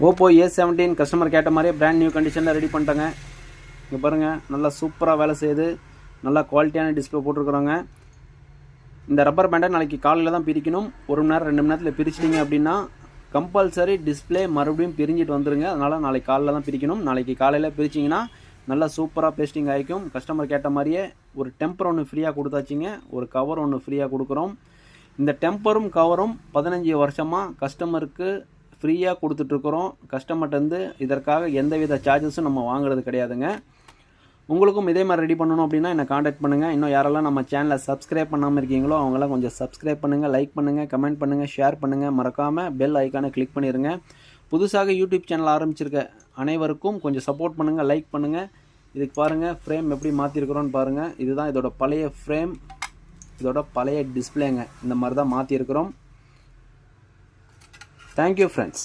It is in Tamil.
ஓப்போ A17 கஸ்டமர் கேட்ட மாதிரியே பிராண்ட் நியூ கண்டிஷனில் ரெடி பண்ணிட்டாங்க. இங்கே பாருங்கள், நல்லா சூப்பராக வேலை செய்யுது. நல்லா குவாலிட்டியான டிஸ்பிளே போட்டிருக்குறோங்க. இந்த ரப்பர் பேண்டை நாளைக்கு காலையில் தான் பிரிக்கணும். 1 மணி நேரம் 2 மணி நேரத்தில் பிரிச்சிட்டிங்க அப்படின்னா கம்பல்சரி டிஸ்பிளே மறுபடியும் பிரிஞ்சிட்டு வந்துருங்க. அதனால் நாளைக்கு காலையில் தான் பிரிக்கணும். நாளைக்கு காலையில் பிரிச்சிங்கன்னா நல்லா சூப்பராக பேஸ்டிங் ஆகிக்கும். கஸ்டமர் கேட்ட மாதிரியே ஒரு டெம்பர் ஒன்று ஃப்ரீயாக கொடுத்தாச்சிங்க. ஒரு கவர் ஒன்று ஃப்ரீயாக கொடுக்குறோம். இந்த டெம்பரும் கவரும் 15 வருஷமாக கஸ்டமருக்கு ஃப்ரீயாக கொடுத்துட்ருக்குறோம். கஸ்டமர்கிட்டருந்து இதற்காக எந்தவித சார்ஜஸும் நம்ம வாங்குறது கிடையாதுங்க. உங்களுக்கும் இதே மாதிரி ரெடி பண்ணணும் அப்படின்னா என்னை காண்டாக்ட் பண்ணுங்கள். இன்னும் யாரெல்லாம் நம்ம சேனலை சப்ஸ்கிரைப் பண்ணாமல் இருக்கீங்களோ அவங்களாம் கொஞ்சம் சப்ஸ்கிரைப் பண்ணுங்கள், லைக் பண்ணுங்கள், கமெண்ட் பண்ணுங்கள், ஷேர் பண்ணுங்கள். மறக்காமல் பெல் ஐக்கானை கிளிக் பண்ணிடுங்க. புதுசாக யூடியூப் சேனல் ஆரம்பிச்சிருக்க அனைவருக்கும் கொஞ்சம் சப்போர்ட் பண்ணுங்கள், லைக் பண்ணுங்கள். இதுக்கு பாருங்கள், ஃப்ரேம் எப்படி மாற்றிருக்கிறோன்னு பாருங்கள். இதுதான் இதோட பழைய ஃப்ரேம், இதோட பழைய டிஸ்பிளேங்க. இந்த மாதிரி தான் மாற்றிருக்கிறோம். Thank you friends.